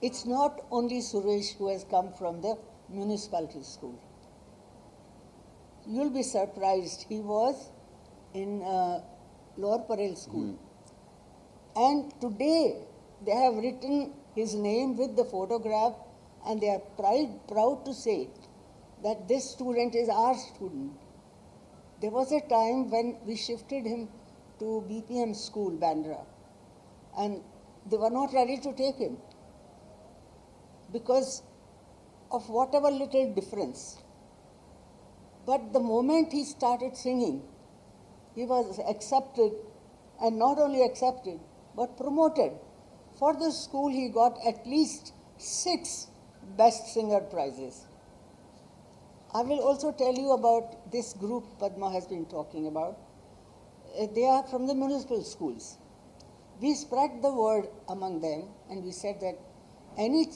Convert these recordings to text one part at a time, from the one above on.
It's not only Suresh who has come from the municipality school. You'll be surprised. He was in Lower Parel school. And today they have written his name with the photograph, and they are proud to say that this student is our student. There was a time when we shifted him to BPM school, Bandra, and they were not ready to take him because of whatever little difference. But the moment he started singing, he was accepted, and not only accepted, but promoted. For the school, he got at least 6 Best Singer prizes. I will also tell you about this group Padma has been talking about. They are from the municipal schools. We spread the word among them, and we said that any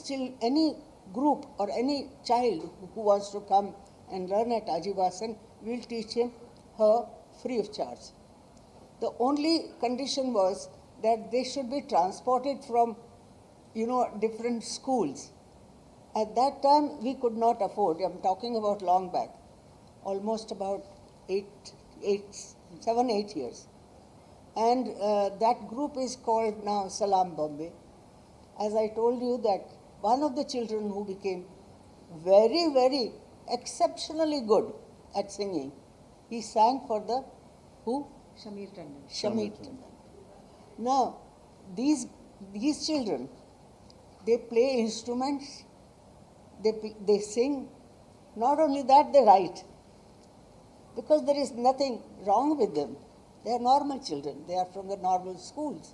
group or any child who wants to come and learn at Ajivasan, we'll teach her free of charge. The only condition was that they should be transported from, different schools. At that time, we could not afford. I'm talking about long back, almost about 7, 8 years. And that group is called now Salam Bombay. As I told you that one of the children who became very, very exceptionally good at singing, he sang for the who? Shamir Tandon. Shamir Tandon. Now, these children, they play instruments, they sing. Not only that, they write. Because there is nothing wrong with them. They are normal children. They are from the normal schools.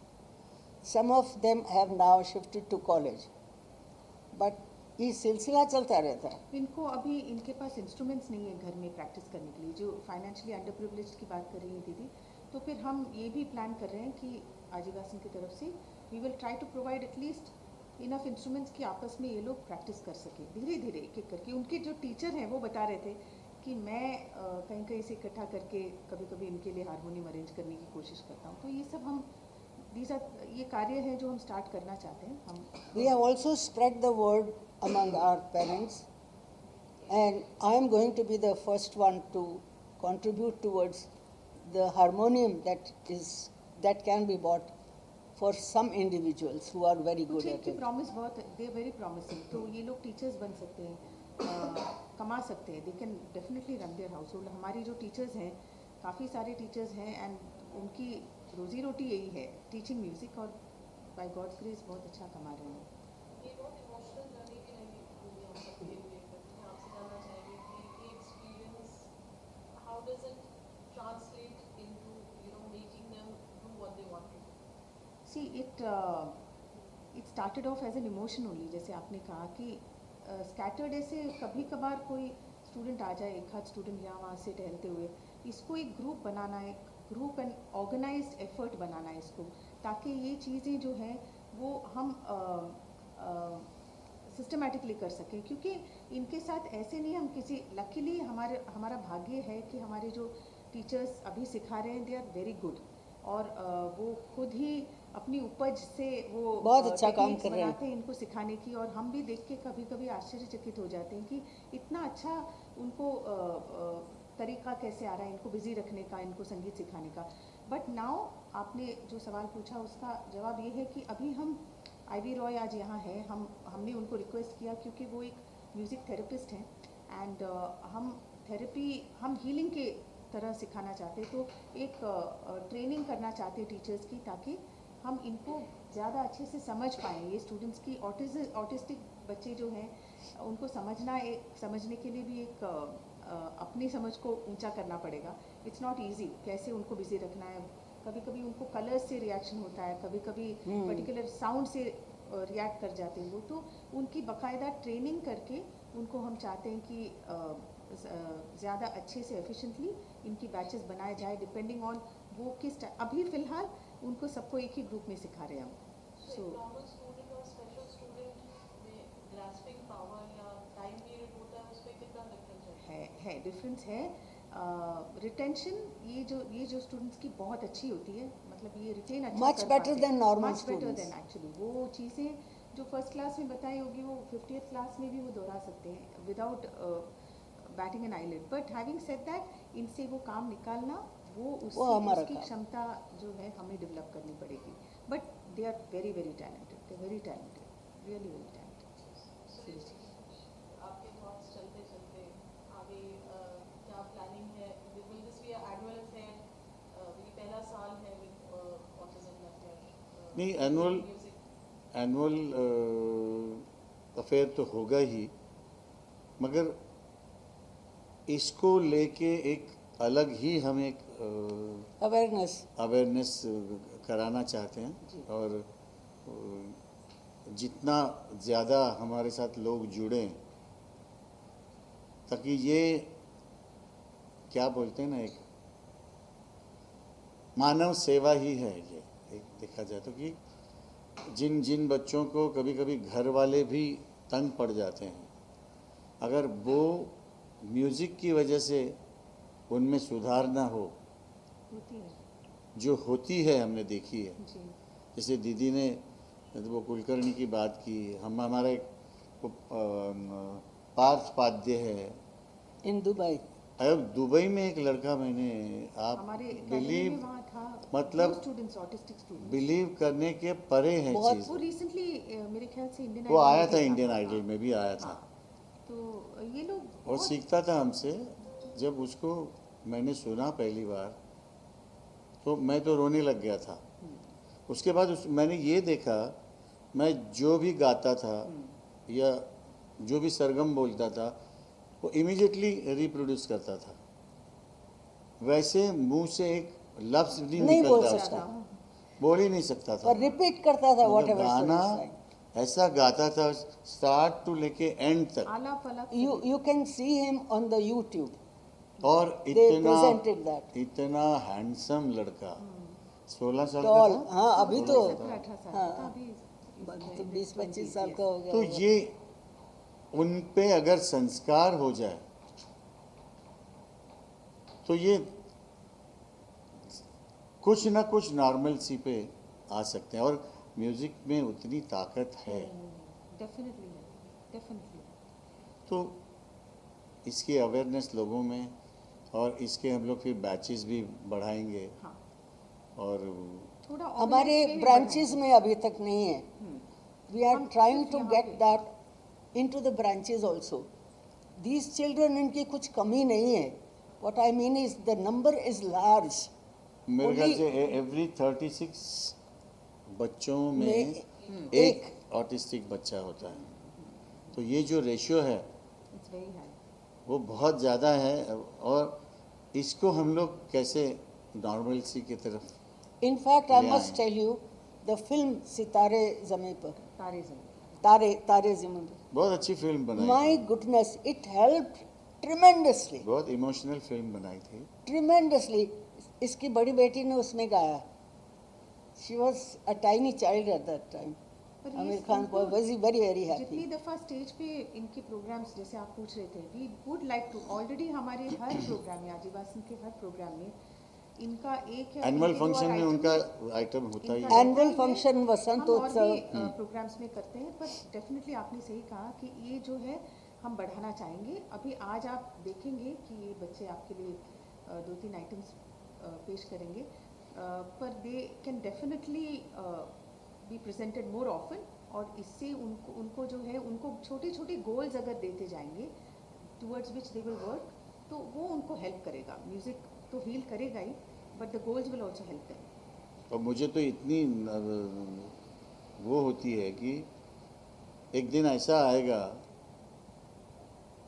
Some of them have now shifted to college. But ये सिलसिला चलता रहता है. इनको अभी इनके पास instruments नहीं है घर में प्रैक्टिस करने के लिए. जो फाइनेंशियली अंडर प्रिविलेज्ड की बात कर रही है दीदी, तो फिर हम ये भी प्लान कर रहे हैं कि आजीवासन की तरफ से we will try to provide at least enough instruments कि आपस में ये लोग प्रैक्टिस कर सकें धीरे धीरे एक एक करके. उनके जो टीचर हैं वो बता रहे थे कि मैं कहीं कहीं से इकट्ठा करके कभी कभी इनके लिए हारमोनियम अरेंज करने की कोशिश करता हूँ. तो ये सब हम ये कार्य है जो हम स्टार्ट करना चाहते हैं. हम We have also spread the word among our parents, and I am going to be the first one to contribute towards the harmonium that can be bought for some individuals who are very good at it. Promise बहुत they very promising. तो ये लोग teachers बन सकते हैं, कमा सकते हैं. They can definitely run their house hold. हमारी जो टीचर्स हैं, काफ़ी सारे टीचर्स हैं, एंड उनकी रोजी रोटी यही है टीचिंग म्यूज़िक, और बाय गॉड्स ग्रेस बहुत अच्छा कमा रहे हैं. ये बहुत इमोशनल जर्नी भी रही होगी हम सबके लिए. मैं आपसे जानना चाहेंगे कि ये experience how does it translate into making them do what they want to do. See it started off as an emotion only. जैसे आपने कहा कि स्कैटर्ड ऐसे कभी कभार कोई स्टूडेंट आ जाए, एक आध स्टूडेंट यहाँ वहाँ से टहलते हुए, इसको एक ग्रुप बनाना है, ग्रुप एंड ऑर्गेनाइज्ड एफर्ट बनाना है इसको, ताकि ये चीज़ें जो हैं वो हम सिस्टमेटिकली कर सकें. क्योंकि इनके साथ ऐसे नहीं, हम किसी लकीली हमारा भाग्य है कि हमारे जो टीचर्स अभी सिखा रहे हैं दे आर वेरी गुड, और वो खुद ही अपनी उपज से वो बहुत अच्छा काम कर रहे हैं बनाते हैं इनको सिखाने की. और हम भी देख के कभी कभी आश्चर्यचकित हो जाते हैं कि इतना अच्छा उनको तरीका कैसे आ रहा है इनको बिजी रखने का, इनको संगीत सिखाने का. बट नाउ आपने जो सवाल पूछा उसका जवाब ये है कि अभी हम आईवी रॉय आज यहाँ है, हमने उनको रिक्वेस्ट किया क्योंकि वो एक म्यूज़िक थेरेपिस्ट हैं एंड हम हीलिंग के तरह सिखाना चाहते, तो एक ट्रेनिंग करना चाहते टीचर्स की, ताकि हम इनको ज़्यादा अच्छे से समझ पाएँ। ये स्टूडेंट्स की ऑटिस्टिक बच्चे जो हैं उनको समझने के लिए भी एक अपनी समझ को ऊंचा करना पड़ेगा। इट्स नॉट इजी कैसे उनको बिजी रखना है। कभी कभी उनको कलर्स से रिएक्शन होता है, कभी कभी पर्टिकुलर साउंड से रिएक्ट कर जाते हैं वो, तो उनकी बाकायदा ट्रेनिंग करके उनको हम चाहते हैं कि ज़्यादा अच्छे से एफिशिएंटली इनकी बैचेस बनाए जाए डिपेंडिंग ऑन वो किस अभी फ़िलहाल उनको सबको एक ही ग्रुप में सिखा रहे हैं हम। So normal student और special student में grasping power या time period होता है, उसमें कितना difference है डिफरेंस है। रिटेंशन ये जो स्टूडेंट्स की बहुत अच्छी होती है, मतलब ये रिटेन अच्छा Much कर better पाते हैं, than normal much better students. than actually वो चीज़ें जो फर्स्ट क्लास में बताई होगी वो 50th क्लास में भी वो दोहरा सकते हैं without batting an eyelid. But having said that, इनसे वो काम निकालना वो हमारा उसकी काम। क्षमता जो है हमें डेवलप करनी पड़ेगी। But they are very very talented, they very talented, really very talented. आपके थॉट्स चलते चलते आगे क्या प्लानिंग है? Will this be annual affair? ये पहला साल है विद ऑटिज्म अफेयर। नहीं, एनुअल अफेयर तो होगा ही, मगर इसको लेके एक अलग ही हम एक अवेयरनेस कराना चाहते हैं। और जितना ज़्यादा हमारे साथ लोग जुड़ें, ताकि ये क्या बोलते हैं ना, एक मानव सेवा ही है ये, एक देखा जाए तो, कि जिन जिन बच्चों को कभी कभी घर वाले भी तंग पड़ जाते हैं, अगर वो म्यूज़िक की वजह से उनमें सुधार ना हो, होती है जो होती है हमने देखी है। जी। जैसे दीदी ने वो कुलकर्णी की बात की, हमारा एक पार्थ पाद्य है इन दुबई। अब दुबई में एक लड़का, मैंने आप हमारे academy बिलीव में वहाँ था, मतलब स्टूडेंट्स ऑटिस्टिक स्टूडेंट्स, बिलीव करने के परे है बहुत चीज़। वो रिसेंटली मेरे ख्याल से इंडियन वो आइडल आया में था, भी इंडियन हाँ, आइडल में भी आया था, हाँ। तो ये लोग और बहुत सीखता था हमसे। जब उसको मैंने सुना पहली बार तो मैं तो रोने लग गया था। उसके बाद मैंने ये देखा, मैं जो भी गाता था या जो भी सरगम बोलता था वो इमीडिएटली रिप्रोड्यूस करता था। वैसे मुंह से एक लफ्ज भी नहीं बोल निकलता सकता। उसका, बोल ही नहीं सकता था। और रिपीट करता था मतलब व्हाटएवर गाना ऐसा गाता था स्टार्ट टू लेके एंड तक। आलाप अलग you can see him on the YouTube. और They presented that. इतना हैंडसम लड़का, 16 साल Tall, का था। हाँ अभी तो 17-18 साल हाँ, का था, अभी तो 20-25 साल का हो गया तो होगा। ये उन पे अगर संस्कार हो जाए तो ये कुछ ना कुछ नॉर्मलसी पे आ सकते हैं। और म्यूजिक में उतनी ताकत है, डेफिनेटली। तो इसकी अवेयरनेस लोगों में, और इसके हम लोग फिर बैचेस भी बढ़ाएंगे। हाँ, और थोड़ा हमारे organize way में ब्रांचेस बढ़ाएंगे। में अभी तक नहीं है। वी आर हम ट्राइंग सिर्फ टू यहाँ गेट पे- that into the branches also. These children, इनकी कुछ कमी नहीं है। What I mean is the number is large. मेरे ख्याल Only- से एवरी 36 बच्चों में में एक ऑटिस्टिक बच्चा होता है। तो ये जो रेशियो है It's very high. वो बहुत ज़्यादा है। और इसको हम लोग कैसे नॉर्मलसी की तरफ, In fact, I ले must आए। tell you, the film सितारे ज़मीं पर, तारे ज़मीन। तारे ज़मीं पर, बहुत अच्छी फिल्म बनाई my थी, goodness, it helped tremendously, बहुत इमोशनल फिल्म बनाई थी। tremendously. इसकी बड़ी बेटी ने उसमें गाया। She was a tiny child at that time. पर ये आमिर खान इनको was very very जितनी happy. दफा स्टेज पे इनके प्रोग्राम्स, जैसे आप पूछ रहे थे, we would like to, already हमारे हर प्रोग्राम में, आदिवासी के हर प्रोग्राम में इनका एक या एनुअल एक दो फंक्शन में आइटम उनका आइटम होता ही इनका है। Annual रहता ही है। function, वसंतोत्सव। हम और भी प्रोग्राम्स में करते हैं, पर डेफिनेटली आपने सही कहा कि ये जो है हम बढ़ाना चाहेंगे। अभी आज आप देखेंगे कि ये बच्चे आपके लिए 2-3 आइटम्स पेश करेंगे। पर they can definitely be presented more often, और इससे उनको जो है उनको छोटे छोटे गोल्स अगर देते जाएंगे towards which they will work, तो वो उनको हेल्प करेगा. म्यूज़िक तो हील करेगा ही, but the goals will also help करेगा. और मुझे तो इतनी वो होती है कि एक दिन ऐसा आएगा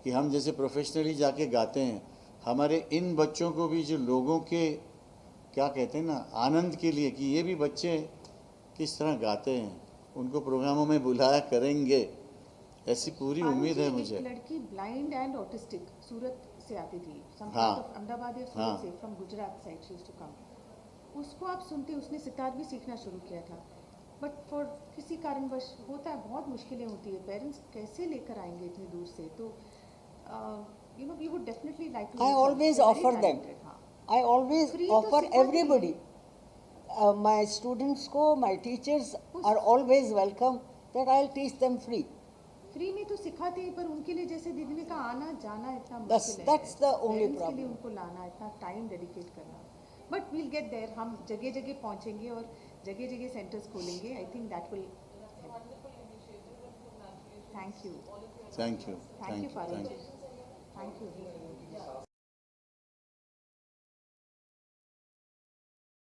कि हम जैसे प्रोफेशनली जाके गाते हैं, हमारे इन बच्चों को भी जो लोगों के क्या कहते हैं ना आनंद के लिए कि ये भी बच्चे किस तरह गाते हैं, उनको प्रोग्रामों में बुलाया करेंगे, ऐसी पूरी उम्मीद है मुझे. एक लड़की ब्लाइंड एंड ऑटिस्टिक सूरत से आती थी, हाँ. अहमदाबाद या हाँ. सूरत से, from Gujarat side she used to come. उसको आप सुनते, उसने सितार भी सीखना शुरू किया था, बट फॉर किसी कारणवश होता है, बहुत मुश्किलें होती है, पेरेंट्स कैसे लेकर आएंगे इतनी दूर से. तो you know we would definitely like to. I always offer them. I always Free तो offer सिखाते everybody. My students को, my teachers are always welcome that I'll teach them free. Free में तो सिखाते हैं, पर उनके लिए जैसे दीदी ने कहा आना जाना इतना That's- मुश्किल है. that's the only Parents के problem. लिए उनको लाना, इतना टाइम डेडिकेट करना. But we'll get there. हम जगह जगह पहुंचेंगे और जगह जगह सेंटर्स खोलेंगे. I think that will. Wonderful initiative and congratulations. Thank you. All of you. Thank you. Thank you Farooq. Thank you.